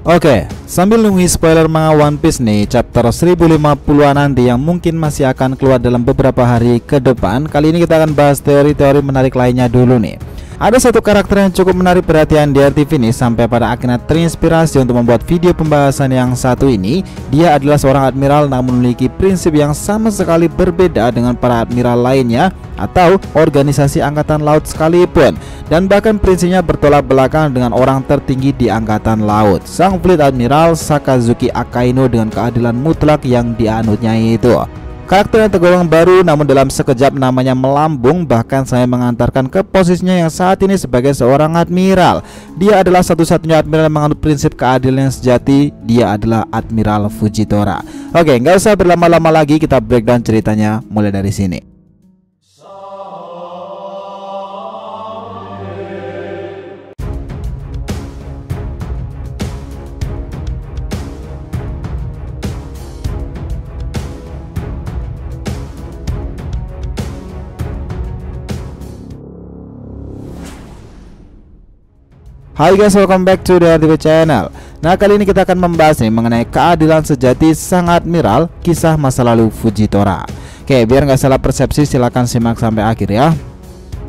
Oke, sambil nunggu spoiler manga One Piece nih, chapter 1050-an nanti yang mungkin masih akan keluar dalam beberapa hari ke depan. Kali ini kita akan bahas teori-teori menarik lainnya dulu nih. Ada satu karakter yang cukup menarik perhatian di RTV nih, sampai pada akhirnya terinspirasi untuk membuat video pembahasan yang satu ini. Dia adalah seorang admiral namun memiliki prinsip yang sama sekali berbeda dengan para admiral lainnya atau organisasi angkatan laut sekalipun, dan bahkan prinsipnya bertolak belakang dengan orang tertinggi di angkatan laut, sang Fleet Admiral Sakazuki Akainu, dengan keadilan mutlak yang dianutnya itu. Karakter yang tergolong baru namun dalam sekejap namanya melambung, bahkan saya mengantarkan ke posisinya yang saat ini sebagai seorang admiral. Dia adalah satu-satunya admiral yang menganut prinsip keadilan yang sejati. Dia adalah Admiral Fujitora. Oke, nggak usah berlama-lama lagi, kita breakdown ceritanya mulai dari sini. Hai guys, welcome back to the RTV channel. Nah, kali ini kita akan membahas nih mengenai keadilan sejati sang admiral, kisah masa lalu Fujitora. Oke, biar nggak salah persepsi silahkan simak sampai akhir ya.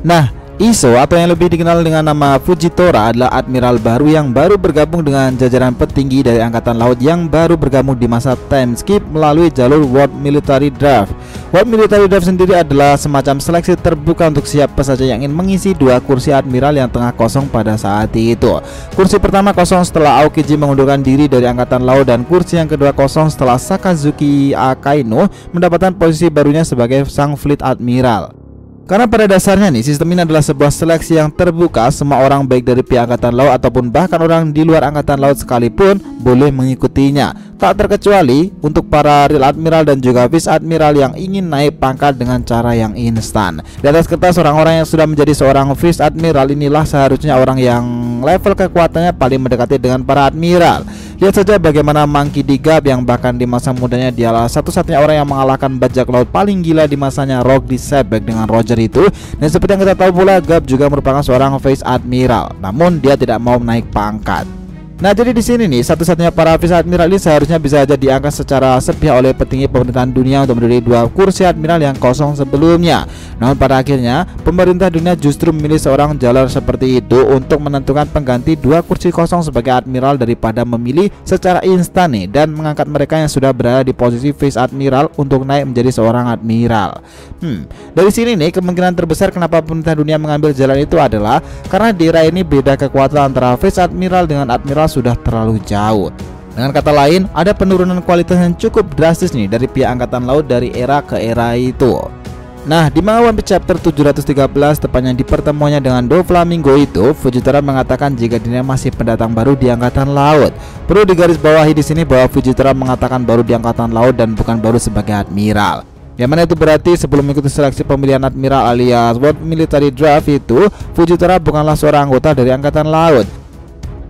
Nah, Iso atau yang lebih dikenal dengan nama Fujitora adalah admiral baru yang baru bergabung dengan jajaran petinggi dari angkatan laut yang baru bergabung di masa time skip melalui jalur World Military Draft. World Military Draft sendiri adalah semacam seleksi terbuka untuk siapa saja yang ingin mengisi dua kursi admiral yang tengah kosong pada saat itu. Kursi pertama kosong setelah Aokiji mengundurkan diri dari angkatan laut, dan kursi yang kedua kosong setelah Sakazuki Akainu mendapatkan posisi barunya sebagai sang Fleet Admiral. Karena pada dasarnya nih, sistem ini adalah sebuah seleksi yang terbuka. Semua orang baik dari pihak angkatan laut ataupun bahkan orang di luar angkatan laut sekalipun boleh mengikutinya, tak terkecuali untuk para real admiral dan juga vice admiral yang ingin naik pangkat dengan cara yang instan. Di atas kertas, orang-orang yang sudah menjadi seorang vice admiral inilah seharusnya orang yang level kekuatannya paling mendekati dengan para admiral. Lihat saja bagaimana Monkey D. Garp yang bahkan di masa mudanya dialah satu-satunya orang yang mengalahkan bajak laut paling gila di masanya, Rock D. Sebek dengan Roger itu. Dan seperti yang kita tahu pula, Garp juga merupakan seorang vice admiral, namun dia tidak mau naik pangkat. Nah, jadi di sini nih, satu-satunya para vice admiral ini seharusnya bisa saja diangkat secara sepihak oleh petinggi pemerintahan dunia untuk menduduki dua kursi admiral yang kosong sebelumnya. Namun pada akhirnya pemerintah dunia justru memilih seorang jalur seperti itu untuk menentukan pengganti dua kursi kosong sebagai admiral daripada memilih secara instan nih dan mengangkat mereka yang sudah berada di posisi vice admiral untuk naik menjadi seorang admiral. Dari sini nih, kemungkinan terbesar kenapa pemerintah dunia mengambil jalan itu adalah karena di era ini beda kekuatan antara vice admiral dengan admiral sudah terlalu jauh. Dengan kata lain, ada penurunan kualitas yang cukup drastis nih dari pihak angkatan laut dari era ke era itu. Nah, di manga One Piece chapter 713, tepatnya di pertemuannya dengan Doflamingo itu, Fujitora mengatakan jika dirinya masih pendatang baru di angkatan laut. Perlu digarisbawahi di sini bahwa Fujitora mengatakan baru di angkatan laut dan bukan baru sebagai admiral. Yang mana itu berarti sebelum mengikuti seleksi pemilihan admiral alias World Military Draft itu, Fujitora bukanlah seorang anggota dari angkatan laut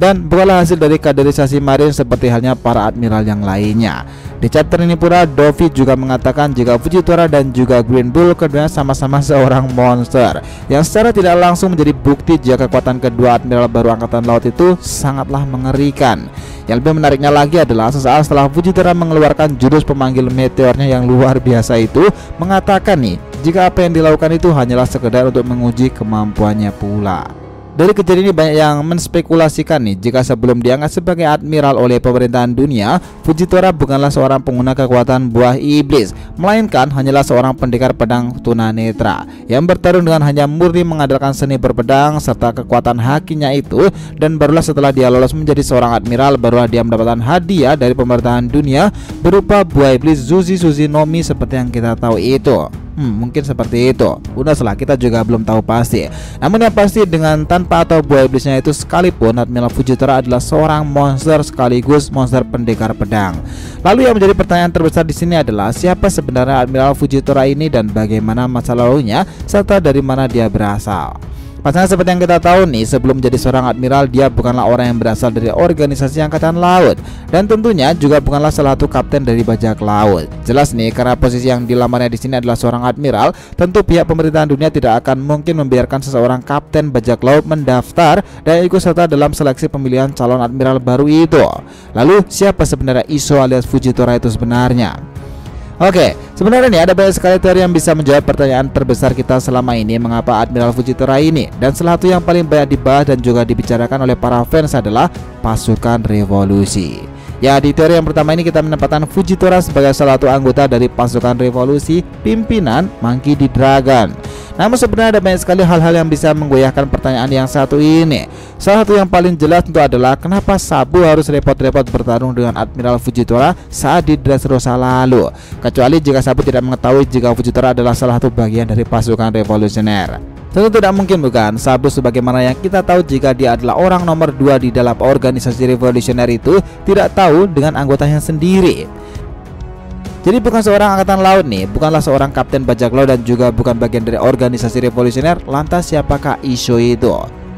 dan bukanlah hasil dari kaderisasi marin seperti halnya para admiral yang lainnya. Di chapter ini pula, Dovi juga mengatakan jika Fujitora dan juga Green Bull keduanya sama-sama seorang monster, yang secara tidak langsung menjadi bukti jika kekuatan kedua admiral baru angkatan laut itu sangatlah mengerikan. Yang lebih menariknya lagi adalah sesaat setelah Fujitora mengeluarkan jurus pemanggil meteornya yang luar biasa itu, mengatakan nih jika apa yang dilakukan itu hanyalah sekedar untuk menguji kemampuannya pula. Dari kejadian ini banyak yang menspekulasikan nih jika sebelum diangkat sebagai admiral oleh pemerintahan dunia, Fujitora bukanlah seorang pengguna kekuatan buah iblis, melainkan hanyalah seorang pendekar pedang tunanetra yang bertarung dengan hanya murni mengandalkan seni berpedang serta kekuatan hakinya itu. Dan barulah setelah dia lolos menjadi seorang admiral, barulah dia mendapatkan hadiah dari pemerintahan dunia berupa buah iblis Zuzi Nomi seperti yang kita tahu itu. Mungkin seperti itu. Udah salah, kita juga belum tahu pasti. Namun yang pasti dengan tanpa atau buah iblisnya itu sekalipun, Admiral Fujitora adalah seorang monster sekaligus monster pendekar pedang. Lalu yang menjadi pertanyaan terbesar di sini adalah siapa sebenarnya Admiral Fujitora ini dan bagaimana masa lalunya serta dari mana dia berasal. Pasalnya seperti yang kita tahu nih, sebelum menjadi seorang admiral, dia bukanlah orang yang berasal dari organisasi angkatan laut, dan tentunya juga bukanlah salah satu kapten dari bajak laut. Jelas nih, karena posisi yang dilamarnya di sini adalah seorang admiral, tentu pihak pemerintahan dunia tidak akan mungkin membiarkan seseorang kapten bajak laut mendaftar dan ikut serta dalam seleksi pemilihan calon admiral baru itu. Lalu siapa sebenarnya Iso alias Fujitora itu sebenarnya? Oke, sebenarnya nih ada banyak sekali teori yang bisa menjawab pertanyaan terbesar kita selama ini, mengapa Admiral Fujitora ini. Dan salah satu yang paling banyak dibahas dan juga dibicarakan oleh para fans adalah pasukan revolusi. Ya, di teori yang pertama ini kita menempatkan Fujitora sebagai salah satu anggota dari pasukan revolusi pimpinan Monkey D. Dragon. Namun sebenarnya ada banyak sekali hal-hal yang bisa menggoyahkan pertanyaan yang satu ini. Salah satu yang paling jelas tentu adalah kenapa Sabu harus repot-repot bertarung dengan Admiral Fujitora saat di Dressrosa lalu, kecuali jika Sabu tidak mengetahui jika Fujitora adalah salah satu bagian dari pasukan revolusioner. Tentu tidak mungkin bukan, Sabu sebagaimana yang kita tahu jika dia adalah orang nomor 2 di dalam organisasi revolusioner itu tidak tahu dengan anggotanya sendiri. Jadi bukan seorang angkatan laut nih, bukanlah seorang kapten bajak laut dan juga bukan bagian dari organisasi revolusioner. Lantas siapakah Iso itu?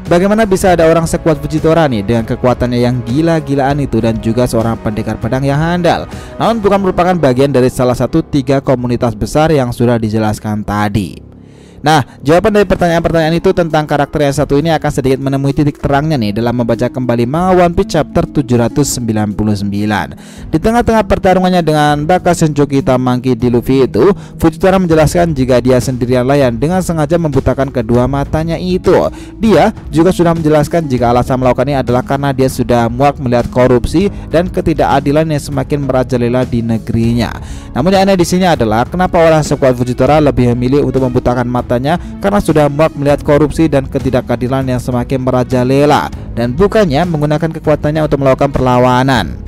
Bagaimana bisa ada orang sekuat Fujitora nih dengan kekuatannya yang gila-gilaan itu dan juga seorang pendekar pedang yang handal, namun bukan merupakan bagian dari salah satu 3 komunitas besar yang sudah dijelaskan tadi? Nah, jawaban dari pertanyaan-pertanyaan itu tentang karakter yang satu ini akan sedikit menemui titik terangnya nih dalam membaca kembali manga One Piece chapter 799. Di tengah-tengah pertarungannya dengan Bakasenjoki Monkey D. Luffy itu, Fujitora menjelaskan jika dia sendirianlah yang dengan sengaja membutakan kedua matanya itu. Dia juga sudah menjelaskan jika alasan melakukannya adalah karena dia sudah muak melihat korupsi dan ketidakadilan yang semakin merajalela di negerinya. Namun yang aneh di sini adalah kenapa orang sekuat Fujitora lebih memilih untuk membutakan mata karena sudah muak melihat korupsi dan ketidakadilan yang semakin merajalela dan bukannya menggunakan kekuatannya untuk melakukan perlawanan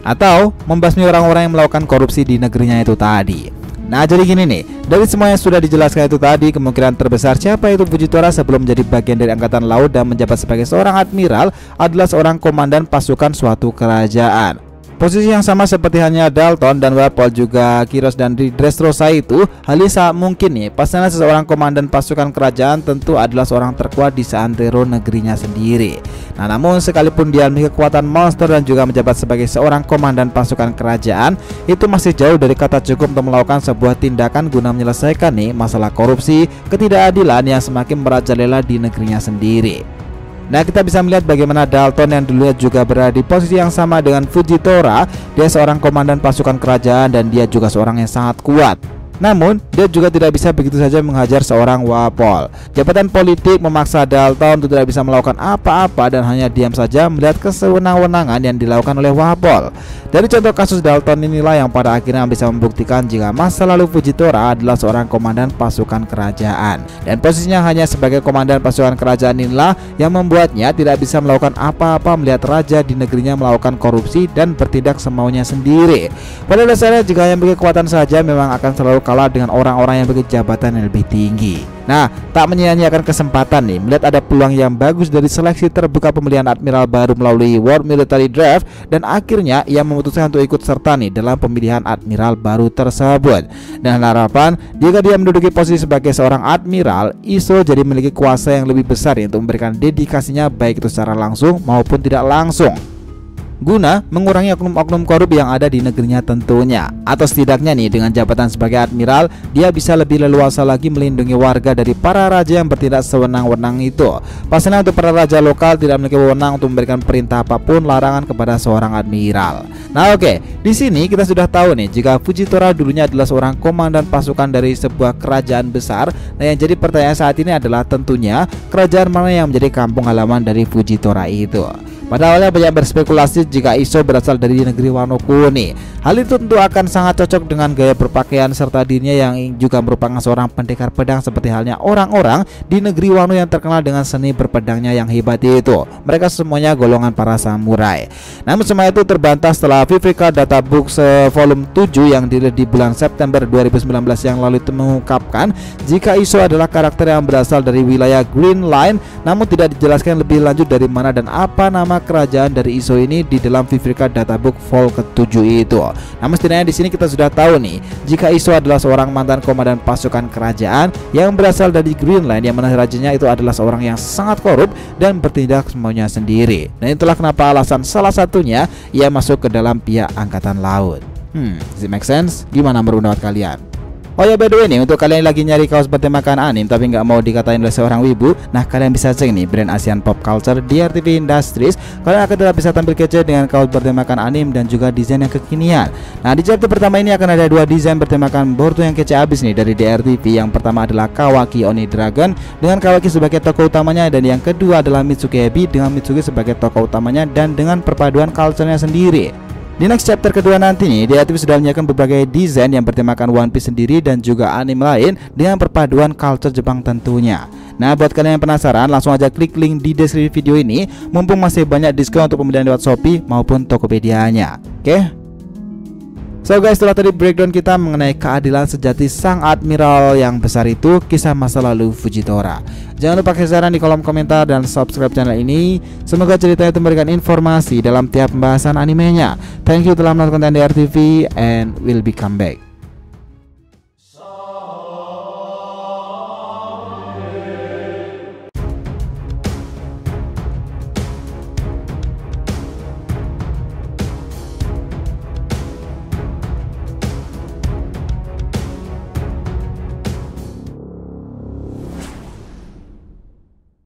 atau membasmi orang-orang yang melakukan korupsi di negerinya itu tadi. Nah, jadi gini nih, dari semua yang sudah dijelaskan itu tadi, kemungkinan terbesar siapa itu Fujitora sebelum menjadi bagian dari angkatan laut dan menjabat sebagai seorang admiral adalah seorang komandan pasukan suatu kerajaan. Posisi yang sama seperti halnya Dalton dan Wapol juga Kiros dan di Dressrosa itu, hal ini sangat mungkin nih. Pasalnya seseorang komandan pasukan kerajaan tentu adalah seorang terkuat di seantero negerinya sendiri. Nah, namun sekalipun dia memiliki kekuatan monster dan juga menjabat sebagai seorang komandan pasukan kerajaan, itu masih jauh dari kata cukup untuk melakukan sebuah tindakan guna menyelesaikan nih masalah korupsi, ketidakadilan yang semakin merajalela di negerinya sendiri. Nah, kita bisa melihat bagaimana Dalton yang dulunya juga berada di posisi yang sama dengan Fujitora. Dia seorang komandan pasukan kerajaan dan dia juga seorang yang sangat kuat. Namun, dia juga tidak bisa begitu saja menghajar seorang Wapol. Jabatan politik memaksa Dalton untuk tidak bisa melakukan apa-apa dan hanya diam saja melihat kesewenang-wenangan yang dilakukan oleh Wapol. Dari contoh kasus Dalton inilah yang pada akhirnya bisa membuktikan jika masa lalu Fujitora adalah seorang komandan pasukan kerajaan. Dan posisinya hanya sebagai komandan pasukan kerajaan inilah yang membuatnya tidak bisa melakukan apa-apa melihat raja di negerinya melakukan korupsi dan bertindak semaunya sendiri. Pada dasarnya jika hanya memiliki kekuatan saja memang akan selalu kalah dengan orang-orang yang memiliki jabatan yang lebih tinggi. Nah, tak menyia-nyiakan kesempatan nih melihat ada peluang yang bagus dari seleksi terbuka pemilihan admiral baru melalui World Military Draft dan akhirnya ia memutuskan untuk ikut serta nih dalam pemilihan admiral baru tersebut. Dan harapan jika dia menduduki posisi sebagai seorang admiral, Iso jadi memiliki kuasa yang lebih besar nih, untuk memberikan dedikasinya baik itu secara langsung maupun tidak langsung, guna mengurangi oknum-oknum korup yang ada di negerinya tentunya. Atau setidaknya nih dengan jabatan sebagai admiral, dia bisa lebih leluasa lagi melindungi warga dari para raja yang bertindak sewenang-wenang itu. Pasalnya untuk para raja lokal tidak memiliki wewenang untuk memberikan perintah apapun larangan kepada seorang admiral. Nah, oke, di sini kita sudah tahu nih jika Fujitora dulunya adalah seorang komandan pasukan dari sebuah kerajaan besar. Nah, yang jadi pertanyaan saat ini adalah tentunya kerajaan mana yang menjadi kampung halaman dari Fujitora itu. Pada awalnya banyak berspekulasi jika Iso berasal dari negeri Wano Kuni. Hal itu tentu akan sangat cocok dengan gaya berpakaian serta dirinya yang juga merupakan seorang pendekar pedang seperti halnya orang-orang di negeri Wano yang terkenal dengan seni berpedangnya yang hebat itu. Mereka semuanya golongan para samurai. Namun semua itu terbantah setelah Viveka Databook volume 7 yang dirilis di bulan September 2019 yang lalu itu mengungkapkan jika Iso adalah karakter yang berasal dari wilayah Green Line, namun tidak dijelaskan lebih lanjut dari mana dan apa nama kerajaan dari Iso ini di dalam Vivica Databook Vol ke-7 itu. Namun setidaknya di sini kita sudah tahu nih, jika Iso adalah seorang mantan komandan pasukan kerajaan yang berasal dari Greenland, yang mana rajanya itu adalah seorang yang sangat korup dan bertindak semuanya sendiri. Dan itulah kenapa alasan salah satunya ia masuk ke dalam pihak angkatan laut. Does it make sense? Gimana menurut pendapat kalian? Oh ya, by the way nih, untuk kalian yang lagi nyari kaos bertemakan anime tapi nggak mau dikatain oleh seorang wibu, nah kalian bisa cek nih brand Asian Pop Culture di RTV Industries. Kalian akan tetap bisa tampil kece dengan kaos bertemakan anime dan juga desain yang kekinian. Nah di chapter pertama ini akan ada 2 desain bertemakan Boruto yang kece abis nih dari DRTV. Yang pertama adalah Kawaki Oni Dragon dengan Kawaki sebagai tokoh utamanya, dan yang kedua adalah Mitsuki Hebi dengan Mitsuki sebagai tokoh utamanya dan dengan perpaduan culture-nya sendiri. Di next chapter kedua nanti nih, DRTV sudah menyiapkan berbagai desain yang bertemakan One Piece sendiri dan juga anime lain dengan perpaduan culture Jepang tentunya. Nah buat kalian yang penasaran, langsung aja klik link di deskripsi video ini, mumpung masih banyak diskon untuk pembelian lewat Shopee maupun Tokopedia-nya. Oke? So guys, setelah tadi breakdown kita mengenai keadilan sejati sang admiral yang besar itu, kisah masa lalu Fujitora. Jangan lupa kasih saran di kolom komentar dan subscribe channel ini. Semoga ceritanya itu memberikan informasi dalam tiap pembahasan animenya. Thank you telah menonton konten DRTV and we'll be come back.